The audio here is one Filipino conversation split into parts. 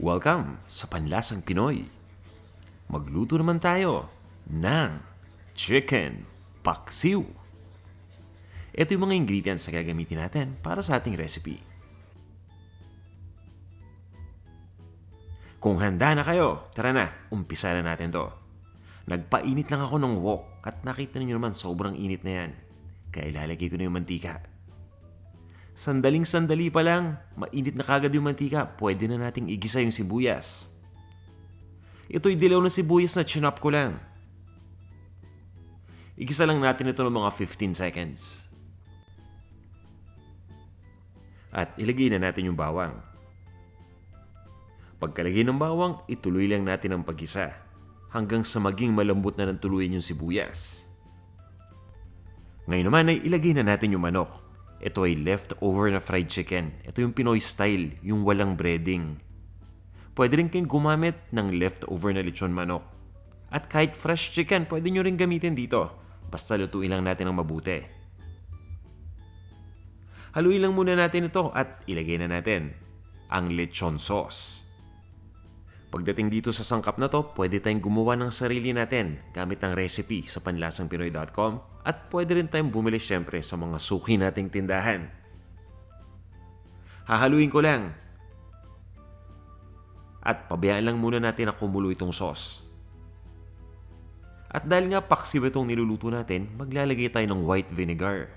Welcome sa Panlasang Pinoy. Magluto naman tayo ng chicken paksiw. Ito yung mga ingredients na gagamitin natin para sa ating recipe. Kung handa na kayo, tara na, umpisa na natin to. Nagpainit lang ako ng wok at nakita niyo naman sobrang init na yan. Kaya ilalagay ko na yung mantika. Sandaling-sandali pa lang, mainit na kagad yung mantika, pwede na nating igisa yung sibuyas. Ito'y dilaw na sibuyas na chinop ko lang. Igisa lang natin ito ng mga 15 seconds. At ilagay na natin yung bawang. Pagkalagay ng bawang, ituloy lang natin ang paggisa hanggang sa maging malambot na ng tuluyan yung sibuyas. Ngayon naman ay ilagay na natin yung manok. Ito ay leftover na fried chicken. Ito yung Pinoy style, yung walang breading. Pwede rin kayong gumamit ng leftover na lechon manok. At kahit fresh chicken, pwede nyo rin gamitin dito. Basta lutuin lang natin ng mabuti. Haluin lang muna natin ito at ilagay na natin ang lechon sauce. Pagdating dito sa sangkap na to, pwede tayong gumawa ng sarili natin gamit ang recipe sa panlasangpinoy.com at pwede rin tayong bumili syempre sa mga suki nating tindahan. Hahaluin ko lang. At pabayaan lang muna natin na kumulo itong sauce. At dahil nga paksiw itong niluluto natin, maglalagay tayo ng white vinegar.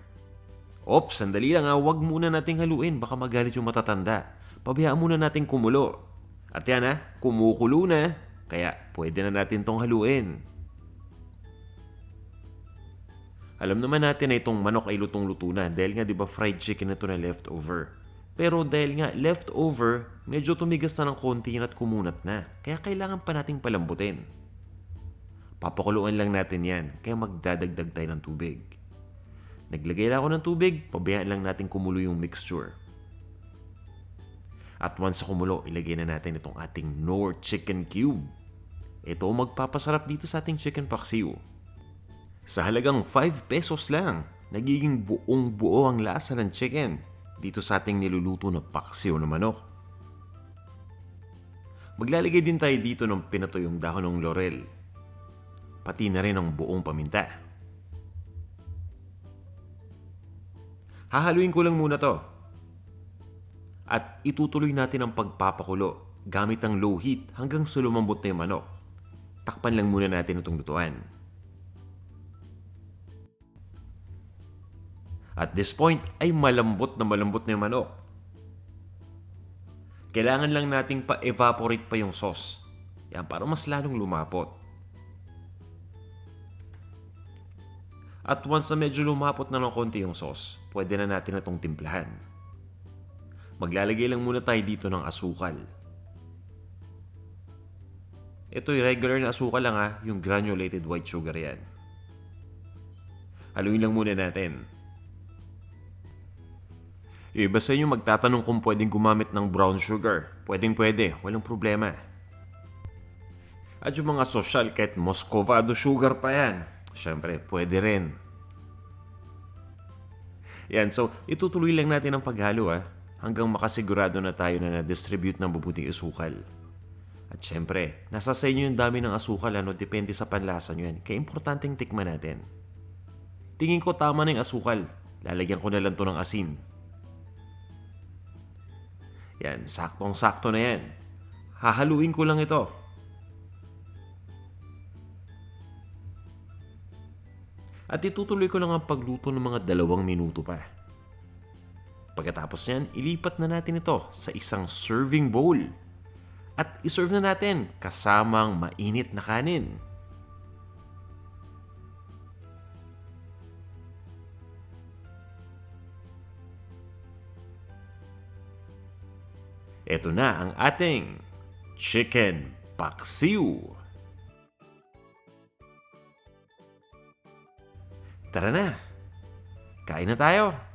Ops, sandali lang wag muna nating haluin, baka magalit yung matatanda. Pabayaan muna nating kumulo. At yan kumukulo na, kaya pwede na natin tong haluin. Alam naman natin na itong manok ay lutong-luto na dahil nga diba fried chicken na ito na leftover. Pero dahil nga leftover, medyo tumigas na ng konti at kumunat na, kaya kailangan pa nating palambutin. Papakuluan lang natin yan, kaya magdadagdag tayo ng tubig. Naglagay na ako ng tubig, pabayaan lang natin kumulo yung mixture. At once sa kumulo, ilagay na natin itong ating Knorr Chicken Cube. Ito magpapasarap dito sa ating chicken paksiw. Sa halagang 5 pesos lang, nagiging buong buo ang lasa ng chicken dito sa ating niluluto na paksiw na manok. Maglalagay din tayo dito ng pinatuyong dahon ng laurel. Pati na rin ang buong paminta. Hahaluin ko lang muna to. At itutuloy natin ang pagpapakulo gamit ang low heat hanggang sa lumambot na yung manok. Takpan lang muna natin itong lutuan. At this point ay malambot na yung manok. Kailangan lang nating pa-evaporate pa yung sauce. Yan, para mas lalong lumapot. At once na medyo lumapot na ng konti yung sauce, pwede na natin itong timplahan. Maglalagay lang muna tayo dito ng asukal. Ito'y regular na asukal lang yung granulated white sugar yan. Haluin lang muna natin. Iba sa inyo magtatanong kung pwedeng gumamit ng brown sugar. Pwede, walang problema. At yung mga social kahit Muscovado sugar pa yan, syempre pwede rin. Yan, so itutuloy lang natin ang paghalo hanggang makasigurado na tayo na na-distribute ng mabuting asukal. At syempre, nasa sa inyo yung dami ng asukal, depende sa panlasa nyo yan. Kaya importanteng tikman natin. Tingin ko tama na yung asukal. Lalagyan ko na lang to ng asin. Yan, saktong-sakto na yan. Hahaluin ko lang ito. At itutuloy ko lang ang pagluto ng mga 2 minuto pa. Pagkatapos niyan, ilipat na natin ito sa isang serving bowl. At iserve na natin kasamang mainit na kanin. Ito na ang ating chicken paksiw. Tara na, kain na tayo.